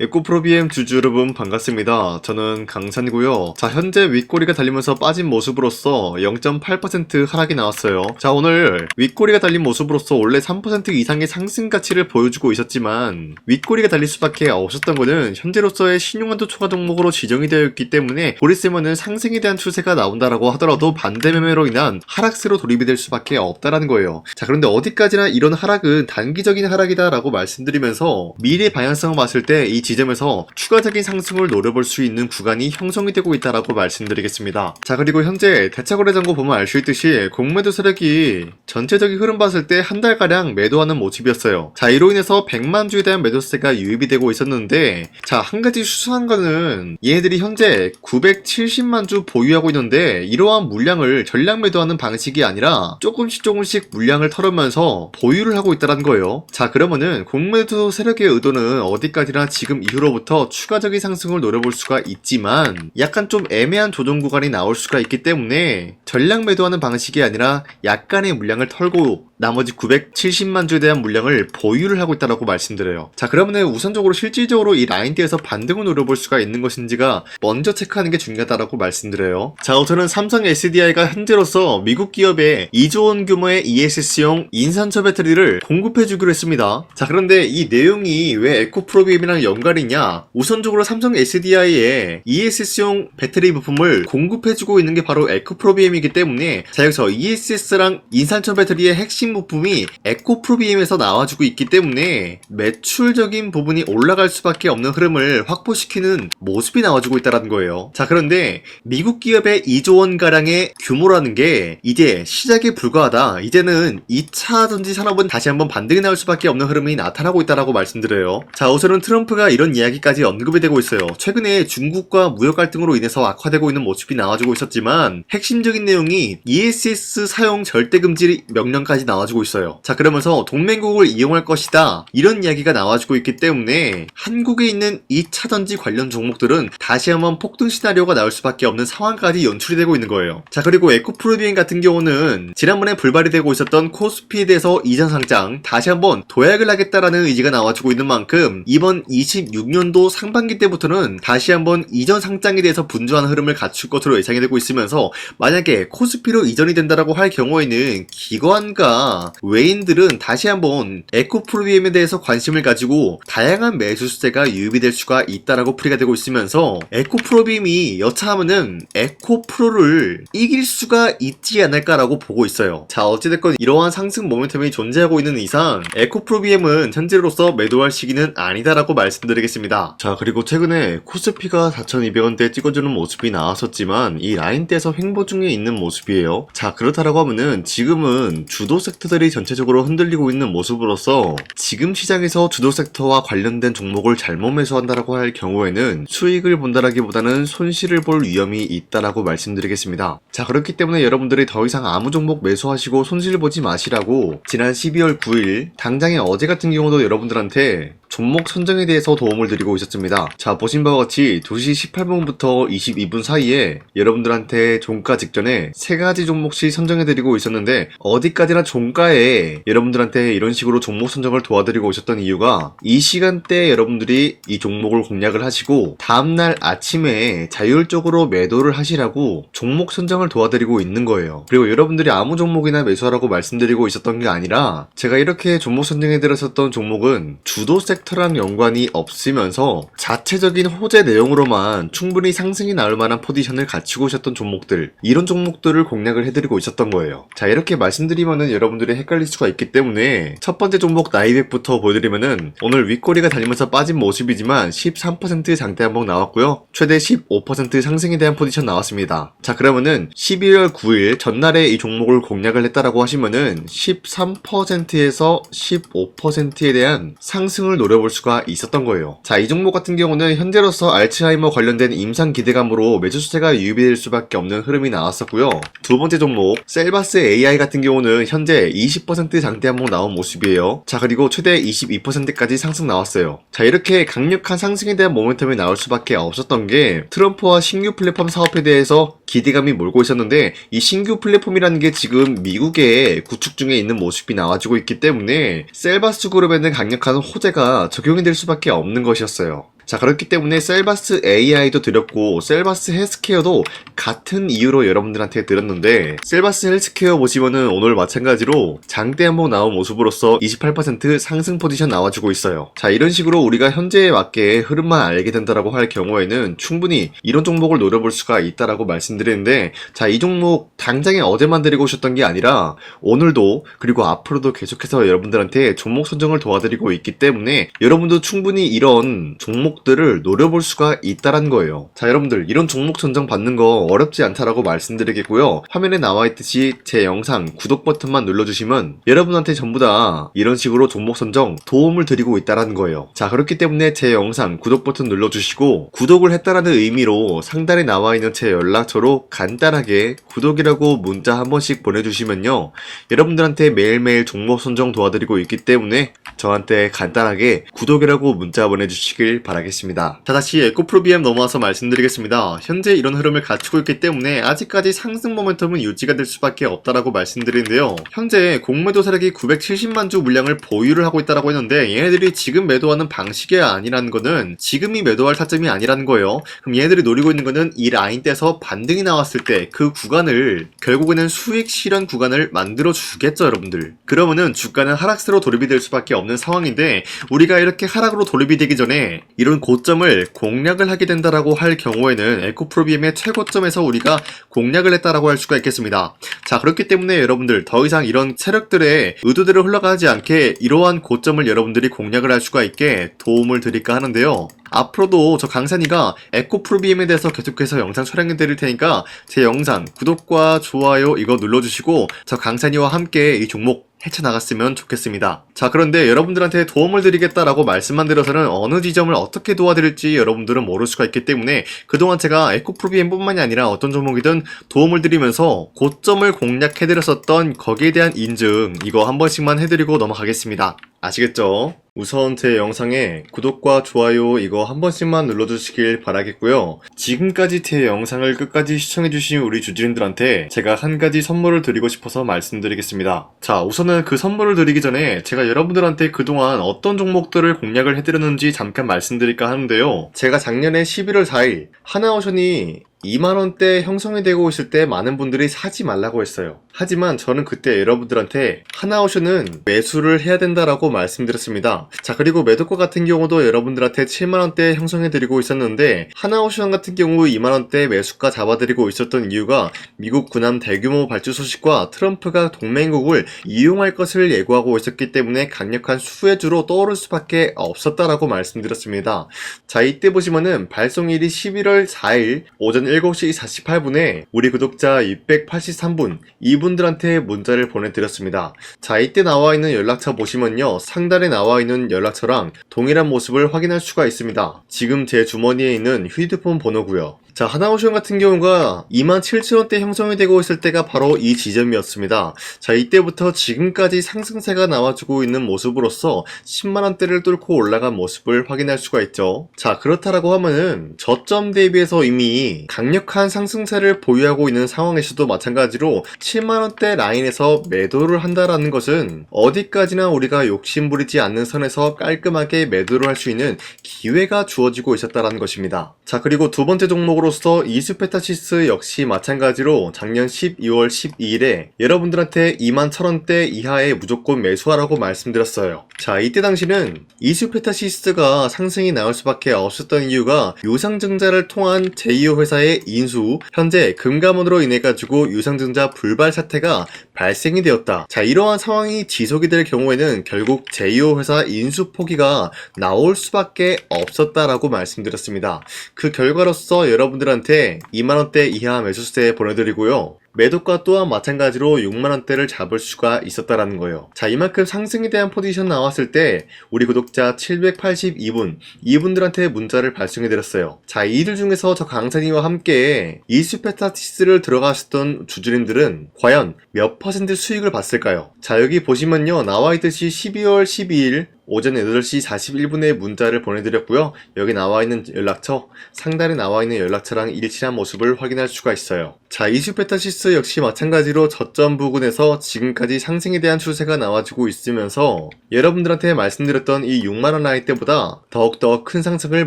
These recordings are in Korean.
에코프로비엠 주주 여러분 반갑습니다. 저는 강산이고요. 자, 현재 윗꼬리가 달리면서 빠진 모습으로서 0.8% 하락이 나왔어요. 자, 오늘 윗꼬리가 달린 모습으로서 원래 3% 이상의 상승 가치를 보여주고 있었지만 윗꼬리가 달릴 수밖에 없었던 것은 현재로서의 신용한도 초과 종목으로 지정이 되어 있기 때문에 곧 있으면은 상승에 대한 추세가 나온다라고 하더라도 반대 매매로 인한 하락세로 돌입이 될 수밖에 없다라는 거예요. 자, 그런데 어디까지나 이런 하락은 단기적인 하락이다라고 말씀드리면서 미래 방향성을 봤을 때 이 지점에서 추가적인 상승을 노려볼 수 있는 구간이 형성이 되고 있다라고 말씀드리겠습니다. 자, 그리고 현재 대차거래장고 보면 알 수 있듯이 공매도 세력이 전체적인 흐름 봤을 때 한 달가량 매도하는 모습이었어요. 자, 이로 인해서 100만 주에 대한 매도세가 유입이 되고 있었는데, 자, 한 가지 수상한 거는 얘네들이 현재 970만 주 보유하고 있는데 이러한 물량을 전량 매도하는 방식이 아니라 조금씩 물량을 털으면서 보유를 하고 있다는 거예요. 자, 그러면은 공매도 세력의 의도는 어디까지나 지금 이후로부터 추가적인 상승을 노려볼 수가 있지만 약간 좀 애매한 조정 구간이 나올 수가 있기 때문에 전량 매도하는 방식이 아니라 약간의 물량을 털고 나머지 970만 주에 대한 물량을 보유를 하고 있다고 말씀드려요. 자, 그러면 우선적으로 실질적으로 이 라인대에서 반등을 노려볼 수가 있는 것인지가 먼저 체크하는 게 중요하다고 말씀드려요. 자, 우선은 삼성 SDI가 현재로서 미국 기업에 2조 원 규모의 ESS용 인산철 배터리를 공급해주기로 했습니다. 자, 그런데 이 내용이 왜 에코프로비엠이랑 연관이냐? 우선적으로 삼성 SDI에 ESS용 배터리 부품을 공급해주고 있는 게 바로 에코프로비엠이기 때문에, 자, 여기서 ESS랑 인산철 배터리의 핵심 부품이 에코프로비엠에서 나와주고 있기 때문에 매출적인 부분이 올라갈 수밖에 없는 흐름을 확보시키는 모습이 나와주고 있다는 거예요. 자, 그런데 미국 기업의 2조 원 가량의 규모라는 게 이제 시작에 불과하다. 이제는 2차 전지 산업은 다시 한번 반등이 나올 수밖에 없는 흐름이 나타나고 있다고 말씀드려요. 자, 우선은 트럼프가 이런 이야기까지 언급이 되고 있어요. 최근에 중국과 무역 갈등으로 인해서 악화되고 있는 모습이 나와주고 있었지만 핵심적인 내용이 ESS 사용 절대 금지 명령까지 나와주고 있어요. 자, 그러면서 동맹국을 이용할 것이다, 이런 이야기가 나와주고 있기 때문에 한국에 있는 2차 전지 관련 종목들은 다시 한번 폭등 시나리오가 나올 수밖에 없는 상황까지 연출이 되고 있는 거예요. 자, 그리고 에코프로비엠 같은 경우는 지난번에 불발이 되고 있었던 코스피에 대해서 이전 상장 다시 한번 도약을 하겠다라는 의지가 나와주고 있는 만큼 이번 26년도 상반기 때부터는 다시 한번 이전 상장에 대해서 분주한 흐름을 갖출 것으로 예상이 되고 있으면서, 만약에 코스피로 이전이 된다라고 할 경우에는 기관과 외인들은 다시 한번 에코프로비엠에 대해서 관심을 가지고 다양한 매수세가 유입이 될 수가 있다라고 풀이가 되고 있으면서 에코프로비엠이 여차하면은 에코프로를 이길 수가 있지 않을까라고 보고 있어요. 자, 어찌됐건 이러한 상승 모멘텀이 존재하고 있는 이상 에코프로비엠은 현재로서 매도할 시기는 아니다라고 말씀드리겠습니다. 자, 그리고 최근에 코스피가 4,200원대 찍어주는 모습이 나왔었지만 이 라인대에서 횡보 중에 있는 모습이에요. 자, 그렇다라고 하면은 지금은 주도 섹터들이 전체적으로 흔들리고 있는 모습으로서 지금 시장에서 주도 섹터와 관련된 종목을 잘못 매수한다라고 할 경우에는 수익을 본다라기보다는 손실을 볼 위험이 있다라고 말씀드리겠습니다. 자, 그렇기 때문에 여러분들이 더 이상 아무 종목 매수하시고 손실 보지 마시라고 지난 12월 9일 당장의 어제 같은 경우도 여러분들한테 종목 선정에 대해서 도움을 드리고 있었습니다. 자, 보신 바와 같이 2시 18분부터 22분 사이에 여러분들한테 종가 직전에 3가지 종목씩 선정해드리고 있었는데, 어디까지나 종가에 여러분들한테 이런 식으로 종목 선정을 도와드리고 있었던 이유가 이 시간대에 여러분들이 이 종목을 공략을 하시고 다음날 아침에 자율적으로 매도를 하시라고 종목 선정을 도와드리고 있는 거예요. 그리고 여러분들이 아무 종목이나 매수하라고 말씀드리고 있었던 게 아니라, 제가 이렇게 종목 선정해드렸었던 종목은 주도 섹터랑 연관이 없으면서 자체적인 호재 내용으로만 충분히 상승이 나올 만한 포지션을 갖추고 오셨던 종목들, 이런 종목들을 공략을 해드리고 있었던 거예요. 자, 이렇게 말씀드리면은 여러분들이 헷갈릴 수가 있기 때문에 첫 번째 종목 나이백부터 보여드리면은 오늘 윗꼬리가 달리면서 빠진 모습이지만 13% 장대 한번 나왔고요. 최대 15% 상승에 대한 포지션 나왔습니다. 자, 그러면은 12월 9일 전날에 이 종목을 공략을 했다라고 하시면은 13%에서 15%에 대한 상승을 노려볼 수가 있었던 거예요. 자, 이 종목 같은 경우는 현재로서 알츠하이머 관련된 임상 기대감으로 매수세가 유입이 될 수밖에 없는 흐름이 나왔었고요. 두 번째 종목 셀바스 AI 같은 경우는 현재 20% 장대 한번 나온 모습이에요. 자, 그리고 최대 22%까지 상승 나왔어요. 자, 이렇게 강력한 상승에 대한 모멘텀이 나올 수밖에 없었던 게 트럼프와 신규 플랫폼 사업에 대해서 기대감이 몰고 있었는데, 이 신규 플랫폼이라는 게 지금 미국에 구축 중에 있는 모습이 나와주고 있기 때문에 셀바스 그룹에는 강력한 호재가 적용이 될 수밖에 없는 것이었어요. 자, 그렇기 때문에 셀바스 AI도 드렸고 셀바스 헬스케어도 같은 이유로 여러분들한테 드렸는데, 셀바스 헬스케어 보시면은 오늘 마찬가지로 장대 한번 나온 모습으로서 28% 상승 포지션 나와주고 있어요. 자, 이런 식으로 우리가 현재에 맞게 흐름만 알게 된다라고 할 경우에는 충분히 이런 종목을 노려볼 수가 있다라고 말씀드리는데, 자, 이 종목 당장에 어제만 드리고 오셨던 게 아니라 오늘도 그리고 앞으로도 계속해서 여러분들한테 종목 선정을 도와드리고 있기 때문에 여러분도 충분히 이런 종목들을 노려볼 수가 있다는 거예요. 자, 여러분들 이런 종목 선정 받는 거 어렵지 않다라고 말씀드리겠고요. 화면에 나와 있듯이 제 영상 구독 버튼만 눌러주시면 여러분한테 전부 다 이런 식으로 종목 선정 도움을 드리고 있다는 거예요. 자, 그렇기 때문에 제 영상 구독 버튼 눌러주시고 구독을 했다라는 의미로 상단에 나와 있는 제 연락처로 간단하게 구독이라고 문자 한 번씩 보내주시면요, 여러분들한테 매일매일 종목 선정 도와드리고 있기 때문에 저한테 간단하게 구독이라고 문자 보내주시길 바라겠습니다. 자, 다시 에코프로비엠 넘어와서 말씀드리겠습니다. 현재 이런 흐름을 갖추고 있기 때문에 아직까지 상승 모멘텀은 유지가 될 수밖에 없다라고 말씀드리는데요. 현재 공매도 세력이 970만 주 물량을 보유를 하고 있다라고 했는데, 얘네들이 지금 매도하는 방식이 아니라는 거는 지금이 매도할 타점이 아니라는 거예요. 그럼 얘네들이 노리고 있는 거는 이 라인대에서 반등이 나왔을 때 그 구간을 결국에는 수익 실현 구간을 만들어 주겠죠, 여러분들. 그러면은 주가는 하락세로 돌입이 될 수밖에 없는 상황인데, 우리가 이렇게 하락으로 돌입이 되기 전에 이런 고점을 공략을 하게 된다라고 할 경우에는 에코프로비엠의 최고점에서 우리가 공략을 했다라고 할 수가 있겠습니다. 자, 그렇기 때문에 여러분들 더 이상 이런 세력들의 의도대로 흘러가지 않게 이러한 고점을 여러분들이 공략을 할 수가 있게 도움을 드릴까 하는데요. 앞으로도 저 강산이가 에코프로비엠에 대해서 계속해서 영상 촬영해 드릴 테니까 제 영상 구독과 좋아요 이거 눌러주시고 저 강산이와 함께 이 종목 헤쳐나갔으면 좋겠습니다. 자, 그런데 여러분들한테 도움을 드리겠다라고 말씀만 드려서는 어느 지점을 어떻게 도와드릴지 여러분들은 모를 수가 있기 때문에 그동안 제가 에코프로비엠 뿐만이 아니라 어떤 종목이든 도움을 드리면서 고점을 공략해드렸었던 거기에 대한 인증 이거 한 번씩만 해드리고 넘어가겠습니다. 아시겠죠? 우선 제 영상에 구독과 좋아요 이거 한 번씩만 눌러주시길 바라겠고요. 지금까지 제 영상을 끝까지 시청해주신 우리 주주님들한테 제가 한 가지 선물을 드리고 싶어서 말씀드리겠습니다. 자, 우선은 그 선물을 드리기 전에 제가 여러분들한테 그동안 어떤 종목들을 공략을 해드렸는지 잠깐 말씀드릴까 하는데요. 제가 작년에 11월 4일 하나오션이 2만원대 형성이 되고 있을 때 많은 분들이 사지 말라고 했어요. 하지만 저는 그때 여러분들한테 하나오션은 매수를 해야 된다라고 말씀드렸습니다. 자, 그리고 매도가 같은 경우도 여러분들한테 7만원대 형성해드리고 있었는데, 하나오션 같은 경우 2만원대 매수가 잡아드리고 있었던 이유가 미국 군함 대규모 발주 소식과 트럼프가 동맹국을 이용할 것을 예고하고 있었기 때문에 강력한 수혜주로 떠오를 수밖에 없었다라고 말씀드렸습니다. 자, 이때 보시면은 발송일이 11월 4일 오전 7시 48분에 우리 구독자 283분 이분들한테 문자를 보내드렸습니다. 자, 이때 나와있는 연락처 보시면요, 상단에 나와있는 연락처랑 동일한 모습을 확인할 수가 있습니다. 지금 제 주머니에 있는 휴대폰 번호고요. 자, 하나오션 같은 경우가 27,000원대 형성이 되고 있을 때가 바로 이 지점이었습니다. 자, 이때부터 지금까지 상승세가 나와주고 있는 모습으로서 10만원대를 뚫고 올라간 모습을 확인할 수가 있죠. 자, 그렇다라고 하면은 저점 대비해서 이미 강력한 상승세를 보유하고 있는 상황에서도 마찬가지로 7만원대 라인에서 매도를 한다라는 것은 어디까지나 우리가 욕심부리지 않는 선에서 깔끔하게 매도를 할 수 있는 기회가 주어지고 있었다라는 것입니다. 자, 그리고 두 번째 종목으로서 이수페타시스 역시 마찬가지로 작년 12월 12일에 여러분들한테 21,000원대 이하에 무조건 매수하라고 말씀드렸어요. 자, 이때 당시는 이수페타시스가 상승이 나올 수밖에 없었던 이유가 유상증자를 통한 제2호 회사의 인수, 현재 금감원으로 인해 가지고 유상증자 불발 사태가 발생이 되었다. 자, 이러한 상황이 지속이 될 경우에는 결국 제2호 회사 인수 포기가 나올 수밖에 없었다라고 말씀드렸습니다. 그 결과로서 여러분들한테 2만원대 이하 매수세 보내드리고요. 매도가 또한 마찬가지로 6만원대를 잡을 수가 있었다라는 거예요. 자, 이만큼 상승에 대한 포지션 나왔을 때 우리 구독자 782분 이분들한테 문자를 발송해드렸어요. 자, 이들 중에서 저 강산이와 함께 이수페타시스를 들어가셨던 주주님들은 과연 몇 퍼센트 수익을 봤을까요? 자, 여기 보시면요, 나와있듯이 12월 12일 오전 8시 41분에 문자를 보내드렸고요. 여기 나와있는 연락처, 상단에 나와있는 연락처랑 일치한 모습을 확인할 수가 있어요. 자, 이수페타시스 모스브로스 역시 마찬가지로 저점 부근에서 지금까지 상승에 대한 추세가 나와주고 있으면서 여러분들한테 말씀드렸던 이 6만원 라인 때보다 더욱더 큰 상승을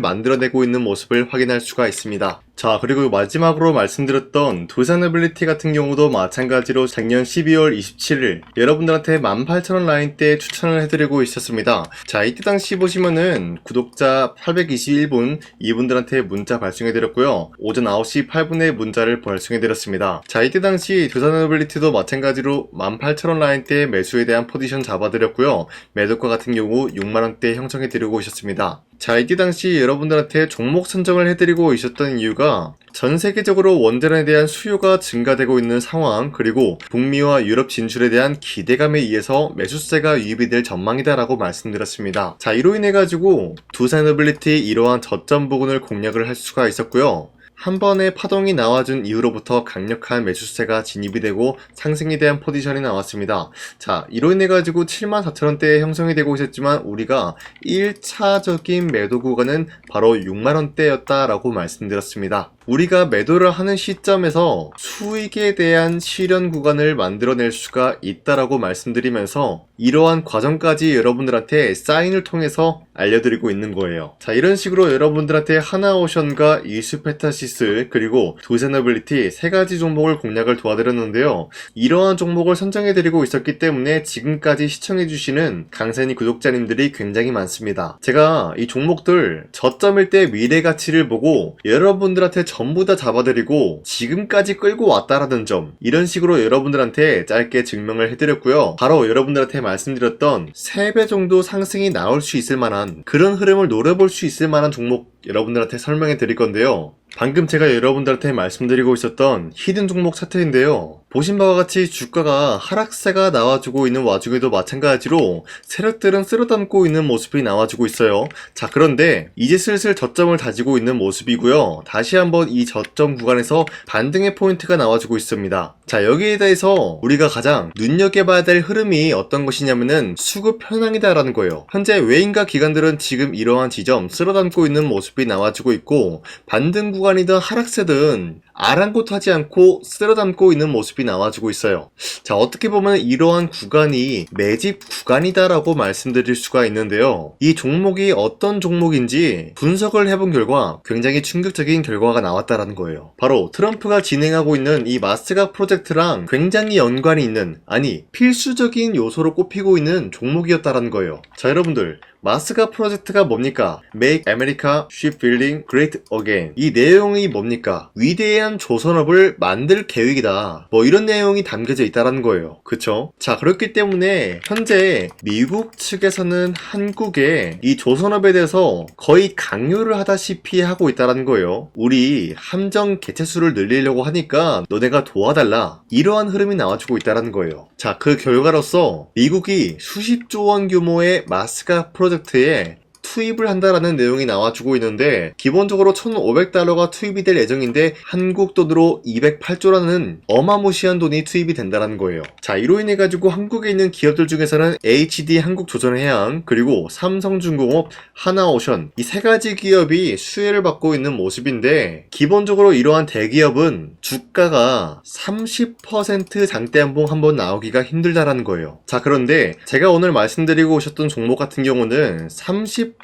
만들어내고 있는 모습을 확인할 수가 있습니다. 자, 그리고 마지막으로 말씀드렸던 두산어빌리티 같은 경우도 마찬가지로 작년 12월 27일 여러분들한테 18,000원 라인 때 추천을 해드리고 있었습니다. 자, 이때 당시 보시면은 구독자 821분 이분들한테 문자 발송해드렸고요. 오전 9시 8분에 문자를 발송해드렸습니다. 자, 이때 당시 두산어빌리티도 마찬가지로 18,000원 라인 때 매수에 대한 포지션 잡아드렸고요. 매도가 같은 경우 6만원대 형성해드리고 있었습니다. 자, 이때 당시 여러분들한테 종목 선정을 해드리고 있었던 이유가 전 세계적으로 원자론에 대한 수요가 증가되고 있는 상황, 그리고 북미와 유럽 진출에 대한 기대감에 의해서 매수세가 유입이 될 전망이다라고 말씀드렸습니다. 자, 이로 인해 가지고 두산어빌리티 이러한 저점 부근을 공략을 할 수가 있었고요. 한 번의 파동이 나와준 이후로부터 강력한 매수세가 진입이 되고 상승에 대한 포지션이 나왔습니다. 자, 이로 인해 가지고 74,000원대에 형성이 되고 있었지만 우리가 1차적인 매도 구간은 바로 6만원대였다라고 말씀드렸습니다. 우리가 매도를 하는 시점에서 수익에 대한 실현 구간을 만들어낼 수가 있다라고 말씀드리면서 이러한 과정까지 여러분들한테 사인을 통해서 알려드리고 있는 거예요. 자, 이런 식으로 여러분들한테 하나오션과 이슈페타시스 그리고 두산어빌리티 세 가지 종목을 공략을 도와드렸는데요. 이러한 종목을 선정해드리고 있었기 때문에 지금까지 시청해주시는 강산이 구독자님들이 굉장히 많습니다. 제가 이 종목들 저점일 때 미래 가치를 보고 여러분들한테 전부 다 잡아드리고 지금까지 끌고 왔다라는 점, 이런 식으로 여러분들한테 짧게 증명을 해드렸고요. 바로 여러분들한테 말씀드렸던 3배 정도 상승이 나올 수 있을 만한 그런 흐름을 노려볼 수 있을 만한 종목 여러분들한테 설명해 드릴 건데요. 방금 제가 여러분들한테 말씀드리고 있었던 히든 종목 차트인데요. 보신 바와 같이 주가가 하락세가 나와주고 있는 와중에도 마찬가지로 세력들은 쓸어담고 있는 모습이 나와주고 있어요. 자, 그런데 이제 슬슬 저점을 다지고 있는 모습이고요. 다시 한번 이 저점 구간에서 반등의 포인트가 나와주고 있습니다. 자, 여기에 대해서 우리가 가장 눈여겨봐야 될 흐름이 어떤 것이냐면은 수급 현황이다라는 거예요. 현재 외인과 기관들은 지금 이러한 지점 쓸어담고 있는 모습이 나와주고 있고, 반등 구간이든 하락세든 아랑곳하지 않고 쓸어담고 있는 모습이 나와주고 있어요. 자, 어떻게 보면 이러한 구간이 매집 구간이다라고 말씀드릴 수가 있는데요. 이 종목이 어떤 종목인지 분석을 해본 결과 굉장히 충격적인 결과가 나왔다라는 거예요. 바로 트럼프가 진행하고 있는 이 마스가 프로젝트랑 굉장히 연관이 있는, 아니 필수적인 요소로 꼽히고 있는 종목이었다라는 거예요. 자, 여러분들, 마스가 프로젝트가 뭡니까? Make America Shipbuilding Great Again. 이 내용이 뭡니까? 위대한 조선업을 만들 계획이다. 뭐 이런 내용이 담겨져 있다라는 거예요. 그쵸? 자, 그렇기 때문에 현재 미국 측에서는 한국에 이 조선업에 대해서 거의 강요를 하다시피 하고 있다라는 거예요. 우리 함정 개체수를 늘리려고 하니까 너네가 도와달라. 이러한 흐름이 나와주고 있다라는 거예요. 자, 그 결과로서 미국이 수십조 원 규모의 마스가 프로젝트에 투입을 한다라는 내용이 나와주고 있는데, 기본적으로 1,500달러가 투입이 될 예정인데 한국 돈으로 208조라는 어마무시한 돈이 투입이 된다는 거예요. 자, 이로 인해 가지고 한국에 있는 기업들 중에서는 HD 한국조선해양, 그리고 삼성중공업, 하나오션, 이 세 가지 기업이 수혜를 받고 있는 모습인데, 기본적으로 이러한 대기업은 주가가 30% 장대한봉 한번 나오기가 힘들다라는 거예요. 자, 그런데 제가 오늘 말씀드리고 오셨던 종목 같은 경우는 30%에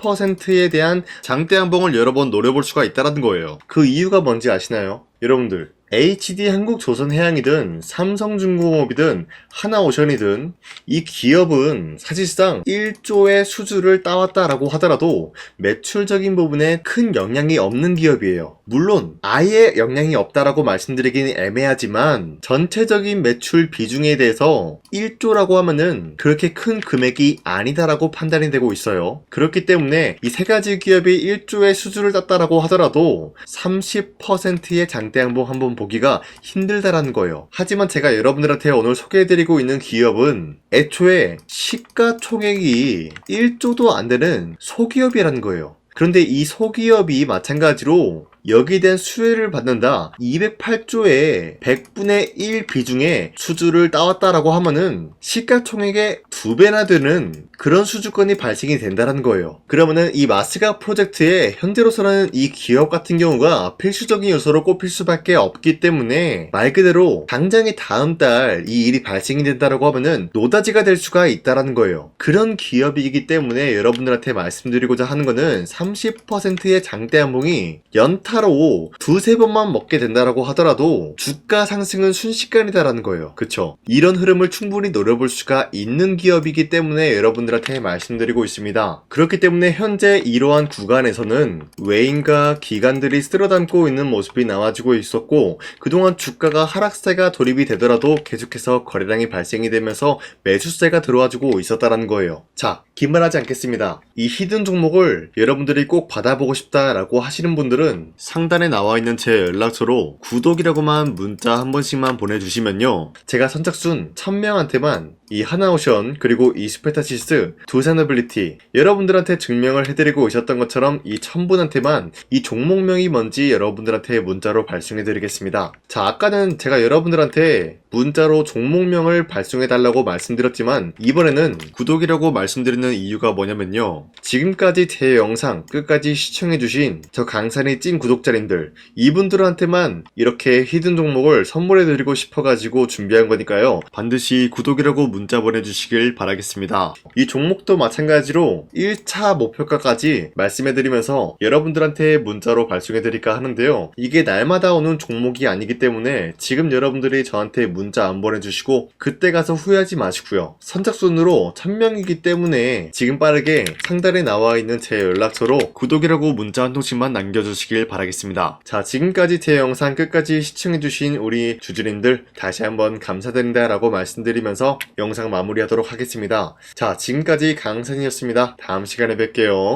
대한 장대한봉을 여러 번 노려볼 수가 있다는 거예요. 그 이유가 뭔지 아시나요? 여러분들, HD 한국조선해양이든 삼성중공업이든 하나오션이든 이 기업은 사실상 1조의 수주를 따왔다라고 하더라도 매출적인 부분에 큰 영향이 없는 기업이에요. 물론 아예 영향이 없다라고 말씀드리기는 애매하지만 전체적인 매출 비중에 대해서 1조라고 하면은 그렇게 큰 금액이 아니다라고 판단이 되고 있어요. 그렇기 때문에 이 세 가지 기업이 1조의 수주를 땄다라고 하더라도 30%의 장대양봉 한번 보기가 힘들다라는 거예요. 하지만 제가 여러분들한테 오늘 소개해드리고 있는 기업은 애초에 시가총액이 1조도 안 되는 소기업이라는 거예요. 그런데 이 소기업이 마찬가지로 여기에 대한 수혜를 받는다. 208조의 100분의 1 비중의 수주를 따왔다라고 하면은 시가총액의 2배나 되는 그런 수주권이 발생이 된다는 거예요. 그러면은 이 마스가 프로젝트에 현재로서는 이 기업 같은 경우가 필수적인 요소로 꼽힐 수밖에 없기 때문에 말 그대로 당장의 다음 달 이 일이 발생이 된다라고 하면은 노다지가 될 수가 있다라는 거예요. 그런 기업이기 때문에 여러분들한테 말씀드리고자 하는 거는 30%의 장대 연봉이 연타로 두세 번만 먹게 된다라고 하더라도 주가 상승은 순식간이다라는 거예요. 그쵸? 이런 흐름을 충분히 노려볼 수가 있는 기업이기 때문에 여러분들한테 말씀드리고 있습니다. 그렇기 때문에 현재 이러한 구간에서는 외인과 기관들이 쓸어담고 있는 모습이 나와지고 있었고 그동안 주가가 하락세가 돌입이 되더라도 계속해서 거래량이 발생이 되면서 매수세가 들어와주고 있었다라는 거예요. 자, 긴말하지 않겠습니다. 이 히든 종목을 여러분들이 꼭 받아보고 싶다라고 하시는 분들은 상단에 나와 있는 제 연락처로 구독이라고만 문자 한 번씩만 보내주시면요. 제가 선착순 1000명한테만 이 하나오션 그리고 이 스페타시스 두산어빌리티 여러분들한테 증명을 해드리고 있었던 것처럼 이 1000분한테만 이 종목명이 뭔지 여러분들한테 문자로 발송해드리겠습니다. 자, 아까는 제가 여러분들한테 문자로 종목명을 발송해달라고 말씀드렸지만 이번에는 구독이라고 말씀드리는 이유가 뭐냐면요. 지금까지 제 영상 끝까지 시청해주신 저 강산의 찐 구독자님들 이분들한테만 이렇게 히든 종목을 선물해드리고 싶어가지고 준비한 거니까요. 반드시 구독이라고 문자 보내주시길 바라겠습니다. 이 종목도 마찬가지로 1차 목표가까지 말씀해드리면서 여러분들한테 문자로 발송해드릴까 하는데요. 이게 날마다 오는 종목이 아니기 때문에 지금 여러분들이 저한테 문자 안 보내주시고 그때 가서 후회하지 마시고요. 선착순으로 1000명이기 때문에 지금 빠르게 상단에 나와 있는 제 연락처로 구독이라고 문자 한 통씩만 남겨주시길 바라겠습니다. 자, 지금까지 제 영상 끝까지 시청해주신 우리 주주님들 다시 한번 감사드린다 라고 말씀드리면서 영상 마무리하도록 하겠습니다. 자, 지금까지 강산이었습니다. 다음 시간에 뵐게요.